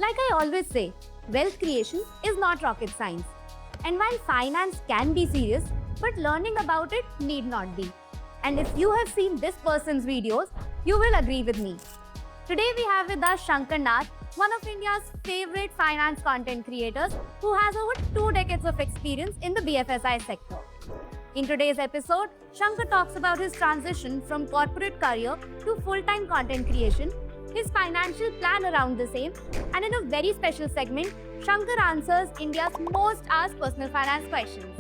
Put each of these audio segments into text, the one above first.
Like I always say, wealth creation is not rocket science. And while finance can be serious, but learning about it need not be. And if you have seen this person's videos, you will agree with me. Today we have with us Shankar Nath, one of India's favorite finance content creators who has over 2 decades of experience in the BFSI sector. In today's episode, Shankar talks about his transition from corporate career to full-time content creation, his financial plan around the same, and in a very special segment, Shankar answers India's most asked personal finance questions.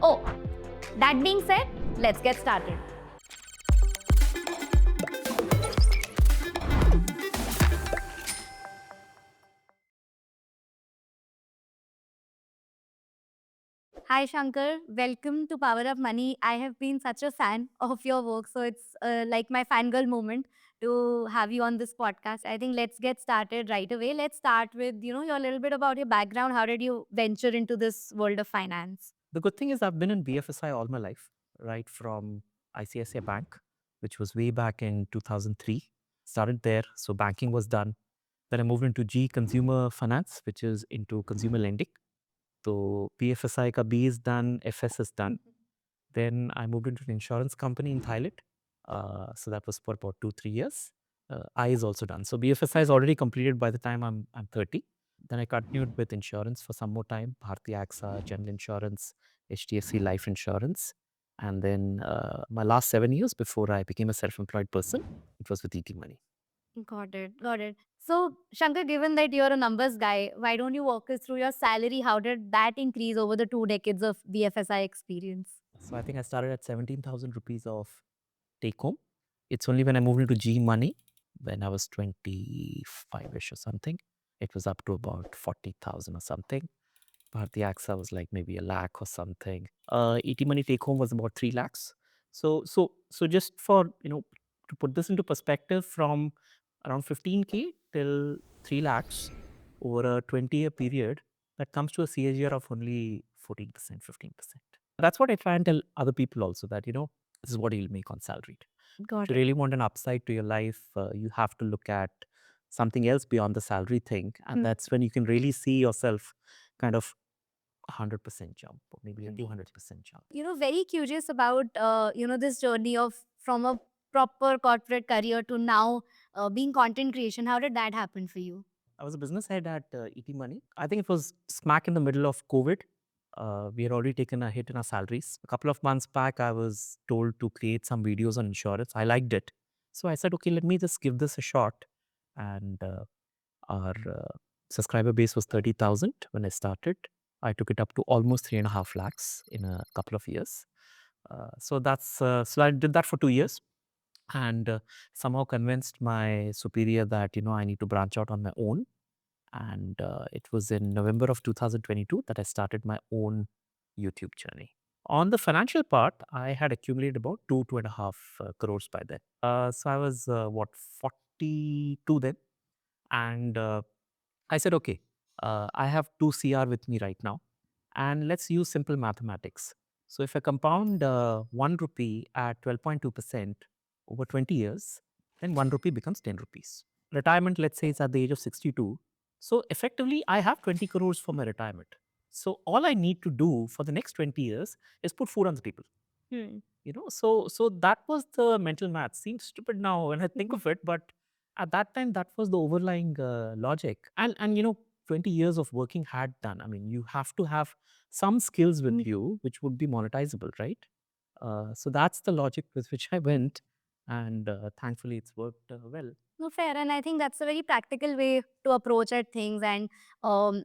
Oh, that being said, let's get started. Hi Shankar, welcome to Power Up Money. I have been such a fan of your work, so it's like my fangirl moment to have you on this podcast. I think let's get started right away. Let's start with your little bit about your background. How did you venture into this world of finance? The good thing is I've been in BFSI all my life, right from ICICI Bank, which was way back in 2003. Started there, so banking was done. Then I moved into G Consumer Finance, which is into consumer lending. So BFSI ka B is done, FS is done. Then I moved into an insurance company in Thailand. So that was for about 2-3 years. I is also done. So BFSI is already completed by the time I'm 30. Then I continued with insurance for some more time, Bharti AXA, General Insurance, HDFC Life Insurance. And then my last 7 years before I became a self-employed person, it was with ET Money. Got it. Got it. So, Shankar, given that you're a numbers guy, why don't you walk us through your salary? How did that increase over the 2 decades of BFSI experience? So I think I started at 17,000 rupees of take home. It's only when I moved into G Money, when I was 25-ish or something, it was up to about 40,000 or something. Bharti AXA was like maybe a lakh or something. ET Money take home was about 3 lakhs. So just for, to put this into perspective, from around 15K till 3 lakhs over a 20-year period, that comes to a CAGR of only 14%, 15%. That's what I try and tell other people also, that, this is what you'll make on salaried. Got If you it. really want an upside to your life, you have to look at something else beyond the salary thing. And that's when you can really see yourself kind of 100% jump, or maybe a Indeed. 200% jump. Very curious about this journey of from a proper corporate career to now being content creation. How did that happen for you? I was a business head at ET Money. I think it was smack in the middle of COVID. We had already taken a hit in our salaries. A couple of months back, I was told to create some videos on insurance. I liked it. So I said, okay, let me just give this a shot. And our subscriber base was 30,000 when I started. I took it up to almost 3.5 lakhs in a couple of years. So I did that for 2 years, and somehow convinced my superior that I need to branch out on my own. And it was in November of 2022 that I started my own YouTube journey. On the financial part, I had accumulated about 2.5 crores by then. So I was 42 then, and I said, okay, I have 2 CR with me right now, and let's use simple mathematics. So if I compound 1 rupee at 12.2% over 20 years, then 1 rupee becomes 10 rupees. Retirement, let's say, is at the age of 62. So effectively, I have 20 crores for my retirement. So all I need to do for the next 20 years is put food on the table. So that was the mental math. Seems stupid now when I think of it, but at that time, that was the overlying logic. And 20 years of working had done. I mean, you have to have some skills with you which would be monetizable, right? So that's the logic with which I went, and thankfully it's worked well. No, fair. And I think that's a very practical way to approach at things. And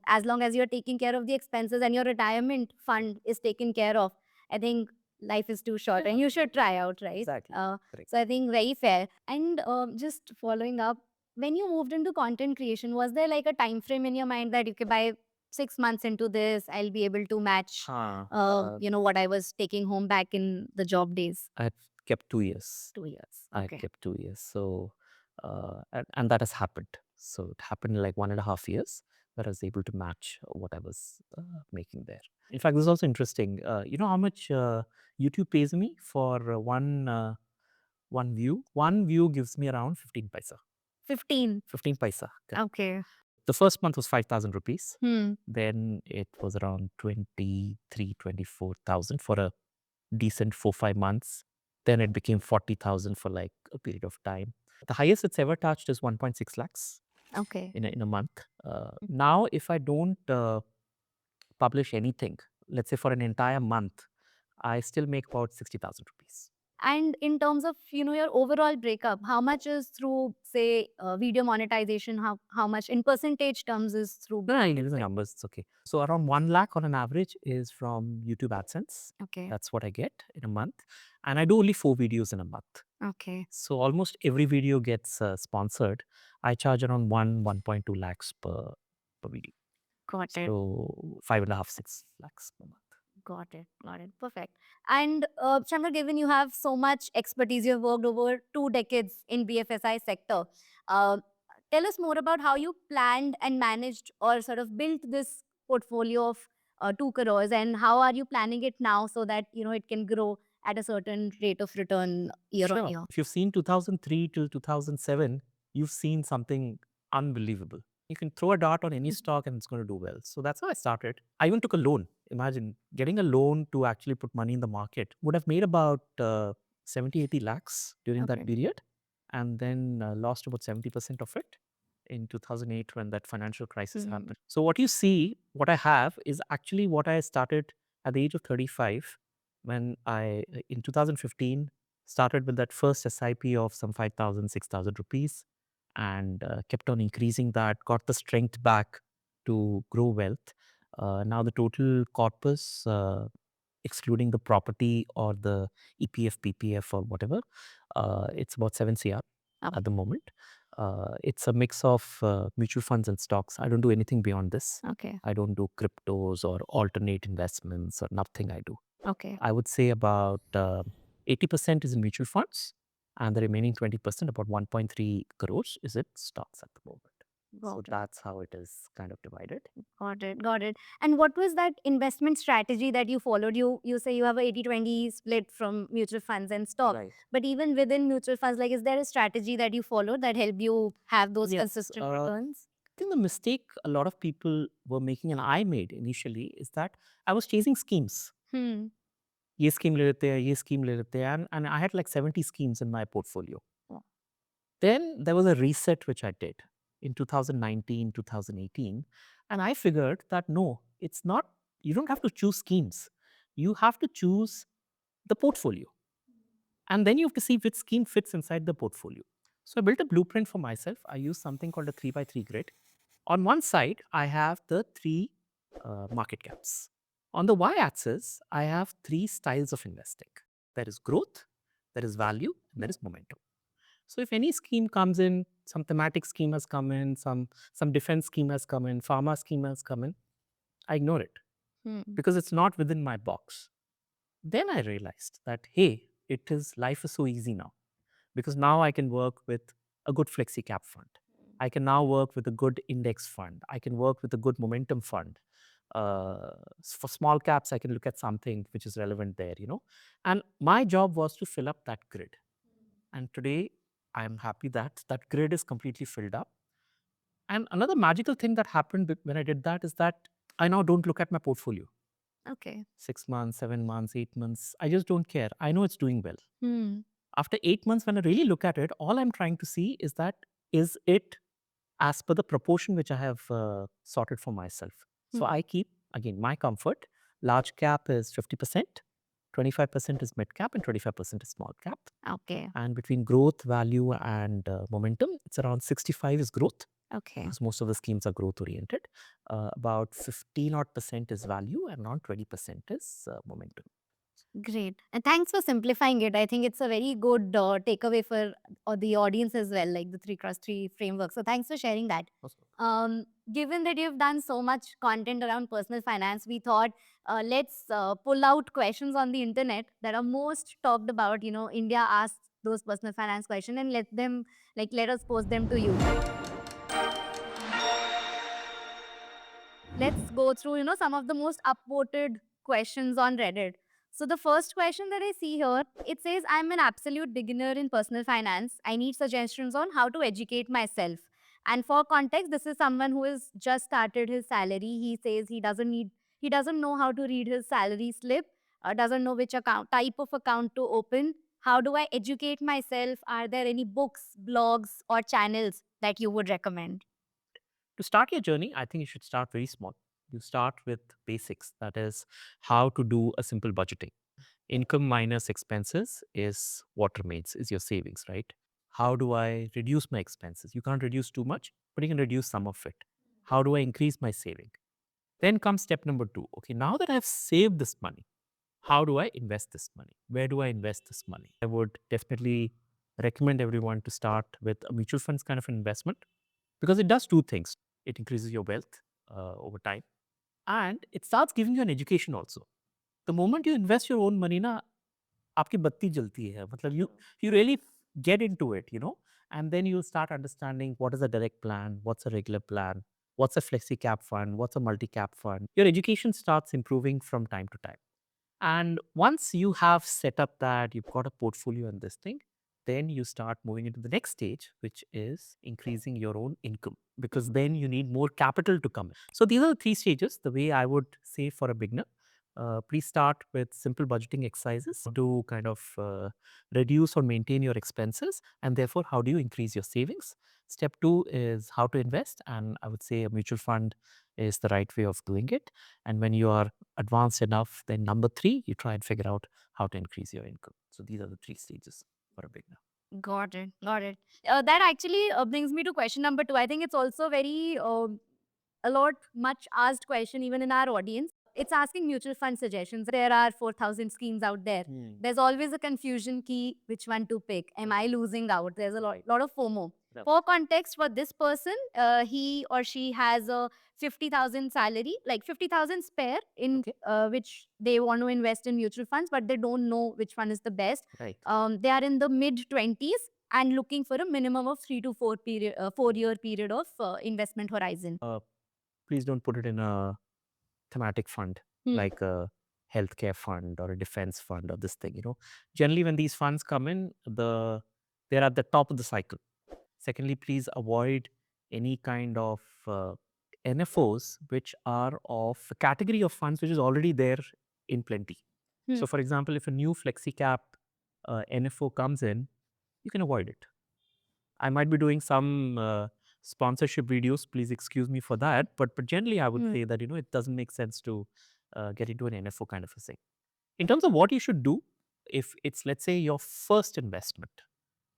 as long as you're taking care of the expenses and your retirement fund is taken care of, I think life is too short and you should try out, right? Exactly. Correct. So I think very fair. And just following up, when you moved into content creation, was there like a time frame in your mind that you could by 6 months into this, I'll be able to match, what I was taking home back in the job days? I've kept 2 years. 2 years. I Okay. kept 2 years. So, and that has happened. So it happened in like 1.5 years that I was able to match what I was making there. In fact, this is also interesting. You know how much YouTube pays me for one view? One view gives me around 15 paisa. 15. 15 paisa. Correct. Okay. The first month was 5,000 rupees. Hmm. Then it was around 23, 24,000 for a decent 4-5 months. Then it became 40,000 for like a period of time. The highest it's ever touched is 1.6 lakhs Okay. in a month. Now, if I don't publish anything, let's say for an entire month, I still make about 60,000 rupees. And in terms of your overall breakup, how much is through, say, video monetization? How much in percentage terms is through? No, I use the numbers. It's okay. So around 1 lakh on an average is from YouTube AdSense. Okay. That's what I get in a month, and I do only 4 videos in a month. Okay. So almost every video gets sponsored. I charge around 1.2 lakhs per video. Got it. So 5.5, 6 lakhs per month. Got it. Got it. Perfect. And Shankar, given you have so much expertise, you have worked over 2 decades in BFSI sector. Uh, Tell us more about how you planned and managed or sort of built this portfolio of 2 crores, and how are you planning it now so that it can grow at a certain rate of return year on year? If you've seen 2003 till 2007, you've seen something unbelievable. You can throw a dart on any stock and it's going to do well. So that's how I started. I even took a loan. Imagine getting a loan to actually put money in the market. Would have made about 70, 80 lakhs during that Okay. period, and then lost about 70% of it in 2008 when that financial crisis happened. So what you see, what I have is actually what I started at the age of 35 when I, in 2015, started with that first SIP of some 5,000, 6,000 rupees, and kept on increasing that, got the strength back to grow wealth. Now the total corpus, excluding the property or the EPF, PPF or whatever, it's about 7 CR at the moment. It's a mix of mutual funds and stocks. I don't do anything beyond this. Okay. I don't do cryptos or alternate investments or nothing I do. Okay. I would say about 80% is in mutual funds, and the remaining 20%, about 1.3 crores, is in stocks at the moment. So Got it. that's how it is kind of divided. Got it. Got it. And what was that investment strategy that you followed? You say you have a 80-20 split from mutual funds and stock. Right. But even within mutual funds, like, is there a strategy that you followed that helped you have those Yes, consistent returns? I think the mistake a lot of people were making, and I made initially, is that I was chasing schemes. Hmm. ये scheme ले लेते हैं, ये scheme ले लेते हैं, and I had like 70 schemes in my portfolio. Yeah. Then there was a reset which I did in 2019, 2018, and I figured that no, it's not, you don't have to choose schemes. You have to choose the portfolio. And then you have to see which scheme fits inside the portfolio. So I built a blueprint for myself. I used something called a 3x3 grid. On one side, I have the 3 market caps. On the y-axis, I have 3 styles of investing. There is growth, there is value, and there is momentum. So if any scheme comes in, some thematic scheme has come in, some defense scheme has come in, pharma scheme has come in, I ignore it because it's not within my box. Then I realized that, hey, life is so easy now, because now I can work with a good flexi cap fund. I can now work with a good index fund. I can work with a good momentum fund. For small caps, I can look at something which is relevant there, And my job was to fill up that grid. And today, I'm happy that that grid is completely filled up. And another magical thing that happened when I did that is that I now don't look at my portfolio. Okay. 6 months, 7 months, 8 months. I just don't care. I know it's doing well. Hmm. After 8 months, when I really look at it, all I'm trying to see is that, is it as per the proportion which I have sorted for myself? So I keep, again, my comfort. Large cap is 50%, 25% is mid cap, and 25% is small cap. Okay. And between growth, value, and momentum, it's around 65 is growth. Okay. Because most of the schemes are growth oriented. About 15% is value, and around 20% is momentum. Great. And thanks for simplifying it. I think it's a very good takeaway for the audience as well, like the 3x3 framework. So thanks for sharing that. Given that you've done so much content around personal finance, we thought let's pull out questions on the internet that are most talked about. India asks those personal finance questions and let us post them to you. Let's go through, some of the most upvoted questions on Reddit. So the first question that I see here, it says I'm an absolute beginner in personal finance. I need suggestions on how to educate myself. And for context, this is someone who has just started his salary. He says he doesn't know how to read his salary slip, doesn't know which account type of account to open. How do I educate myself? Are there any books, blogs, or channels that you would recommend? To start your journey, I think you should start very small. You start with basics, that is, how to do a simple budgeting. Income minus expenses is what remains, is your savings, right? How do I reduce my expenses? You can't reduce too much, but you can reduce some of it. How do I increase my saving? Then comes step number two. Okay, now that I've saved this money, how do I invest this money? Where do I invest this money? I would definitely recommend everyone to start with a mutual funds kind of investment because it does two things. It increases your wealth over time, and it starts giving you an education also. The moment you invest your own money na, आपकी बत्ती जलती है, मतलब you really get into it, and then you start understanding what is a direct plan, what's a regular plan, what's a flexi cap fund, what's a multi cap fund. Your education starts improving from time to time. And once you have set up that, you've got a portfolio in this thing, then you start moving into the next stage, which is increasing your own income, because then you need more capital to come in. So these are the three stages. The way I would say for a beginner, please start with simple budgeting exercises to kind of reduce or maintain your expenses. And therefore, how do you increase your savings? Step two is how to invest. And I would say a mutual fund is the right way of doing it. And when you are advanced enough, then number three, you try and figure out how to increase your income. So these are the three stages for a beginner. Got it. Got it. That actually brings me to question number two. I think it's also very a lot much asked question even in our audience. It's asking mutual fund suggestions. There are 4,000 schemes out there. There's always a confusion key which one to pick. Am I losing out? There's a lot of FOMO. Yeah. For context, for this person, he or she has a 50,000 salary, like 50,000 spare in Okay. which they want to invest in mutual funds, but they don't know which one is the best. Right. They are in the mid 20s and looking for a minimum of 4 year period of investment horizon. Please don't put it in a thematic fund like a healthcare fund or a defense fund or this thing. Generally, when these funds come in, they're at the top of the cycle. Secondly, please avoid any kind of NFOs which are of a category of funds which is already there in plenty. So, for example, if a new flexi cap NFO comes in, you can avoid it. I might be doing some sponsorship videos. Please excuse me for that. But generally, I would say that it doesn't make sense to get into an NFO kind of a thing. In terms of what you should do, if it's, let's say, your first investment,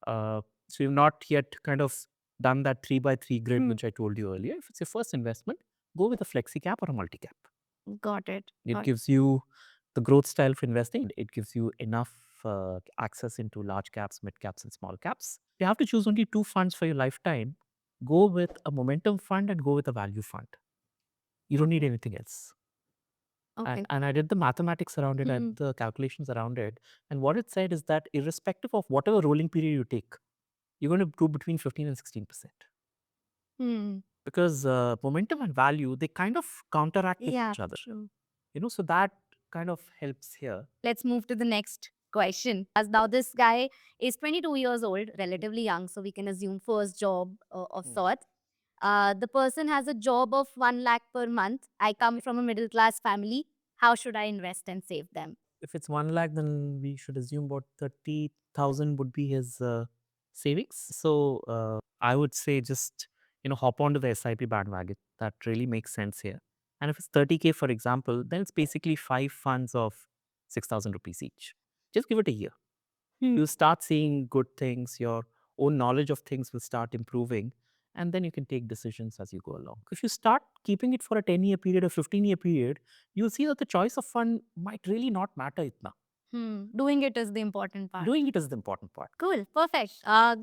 so you've not yet kind of done that 3x3 grid which I told you earlier. If it's your first investment, go with a flexi cap or a multi cap. Got it. It gives you the growth style for investing. It gives you enough access into large caps, mid caps, and small caps. You have to choose only two funds for your lifetime. Go with a momentum fund and go with a value fund. You don't need anything else. Okay. And I did the mathematics around it, I did the calculations around it. And what it said is that irrespective of whatever rolling period you take, you're going to do between 15 and 16%. Because momentum and value, they kind of counteract each other. True. So that kind of helps here. Let's move to the next question. As now this guy is 22 years old, relatively young, so we can assume first job of sorts. The person has a job of 1 lakh per month. I come from a middle class family. How should I invest and save them? If it's 1 lakh, then we should assume about 30,000 would be his savings. So I would say just, hop onto the SIP bandwagon. That really makes sense here. And if it's 30K, for example, then it's basically 5 funds of 6,000 rupees each. Just give it a year. You'll start seeing good things. Your own knowledge of things will start improving. And then you can take decisions as you go along. If you start keeping it for a 10-year period or 15-year period, you'll see that the choice of fund might really not matter itna. Doing it is the important part. Doing it is the important part. Cool. Perfect.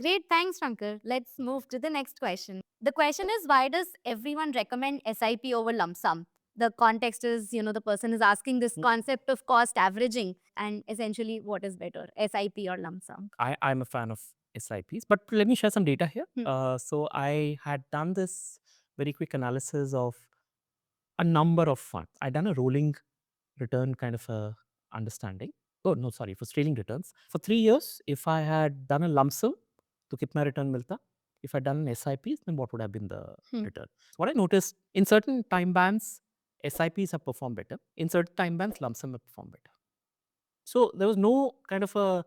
Great. Thanks, Shankar. Let's move to the next question. The question is, why does everyone recommend SIP over lump sum? The context is, the person is asking this concept of cost averaging and essentially what is better, SIP or lump sum? I'm a fan of SIPs, but let me share some data here. So I had done this very quick analysis of a number of funds. I'd done a rolling return kind of a understanding. Oh, no, sorry, it was trailing returns. For 3 years, if I had done a lump sum, to kitna return milta? If I'd done an SIPs, then what would have been the return? What I noticed, in certain time bands, SIPs have performed better. In certain time bands, lump sum have performed better. So there was no kind of a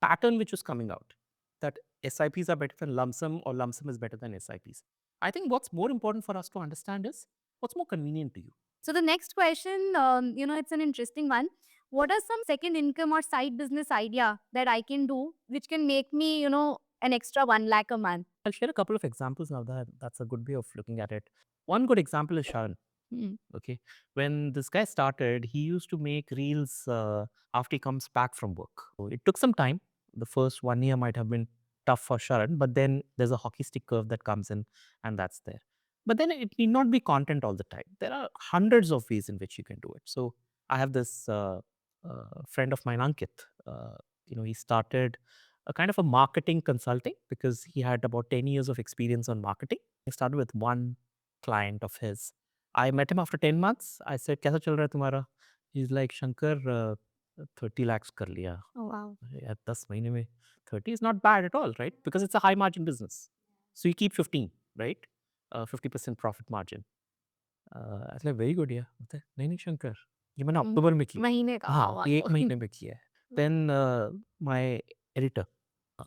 pattern which was coming out that SIPs are better than lump sum or lump sum is better than SIPs. I think what's more important for us to understand is what's more convenient to you. So the next question, it's an interesting one. What are some second income or side business idea that I can do which can make me, an extra 1 lakh a month? I'll share a couple of examples now. That's a good way of looking at it. One good example is Sharan. Okay. When this guy started, he used to make reels after he comes back from work. So it took some time. The first 1 year might have been tough for Sharan, but then there's a hockey stick curve that comes in, and that's there. But then it need not be content all the time. There are hundreds of ways in which you can do it. So I have this friend of mine, Ankit. He started a kind of a marketing consulting because he had about 10 years of experience on marketing. He started with one client of his. I met him after 10 months. I said, "Kaisa chal raha hai tumhara?" He's like, "Shankar, 30 lakhs kar liya." Oh, wow. Yeah, 10 mahine mein 30 is not bad at all, right? Because it's a high margin business. So you keep 15, right? 50% profit margin. I was like, very good, yeah. बोलता है, नहीं नहीं शंकर, ये मैंने अक्टूबर में किया। महीने का, हाँ, wow. ये 1 महीने में किया है। Then my editor,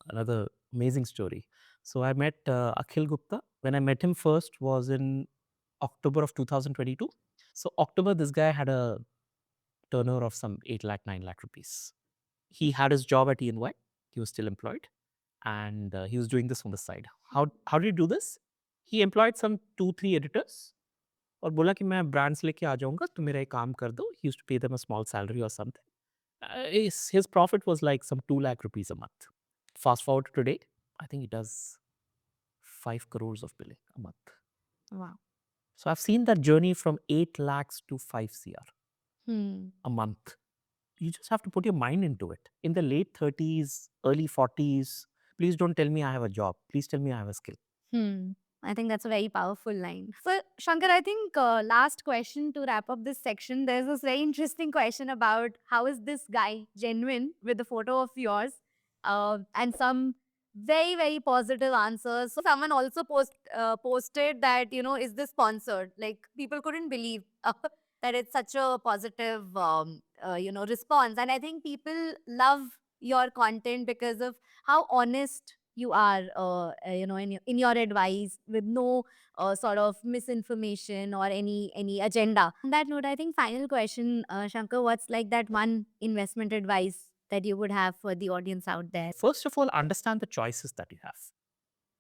another amazing story. So I met Akhil Gupta. When I met him first was in October of 2022. So October, this guy had a turnover of some 8 lakh, 9 lakh rupees. He had his job at EY. He was still employed. And he was doing this on the side. How did he do this? He employed some 2-3 editors. और बोला कि मैं brands लेके आ जाऊँगा, तो मेरा एक काम कर दो. He used to pay them a small salary or something. His profit was like some 2 lakh rupees a month. Fast forward to today, I think he does 5 crores of billing a month. Wow. So I've seen that journey from 8 lakhs to 5 CR a month. You just have to put your mind into it. In the late 30s, early 40s, please don't tell me I have a job. Please tell me I have a skill. I think that's a very powerful line. So, Shankar, I think last question to wrap up this section. There's this very interesting question about how is this guy genuine with the photo of yours, and some very very positive answers. So someone also posted that is this sponsored? Like people couldn't believe that it's such a positive response, and I think people love your content because of how honest you are in your advice with no sort of misinformation or any agenda. On that note, I think final question, Shankar, what's like that one investment advice that you would have for the audience out there? First of all, understand the choices that you have,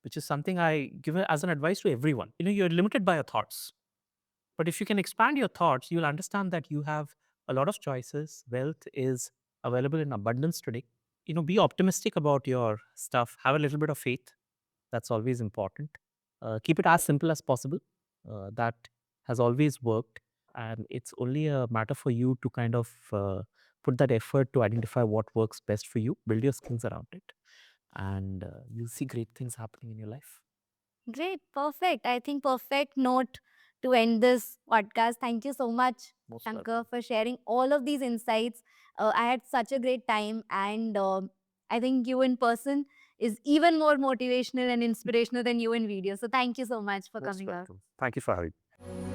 which is something I give as an advice to everyone. You're limited by your thoughts. But if you can expand your thoughts, you'll understand that you have a lot of choices. Wealth is available in abundance today. Be optimistic about your stuff. Have a little bit of faith. That's always important. Keep it as simple as possible. That has always worked. And it's only a matter for you to kind of put that effort to identify what works best for you, build your skills around it, and you'll see great things happening in your life. Great, perfect. I think perfect note to end this podcast. Thank you so much, Most Shankar, welcome. for sharing all of these insights. I had such a great time, and I think you in person is even more motivational and inspirational than you in video. So thank you so much for Most coming out. welcome. Thank you for having me.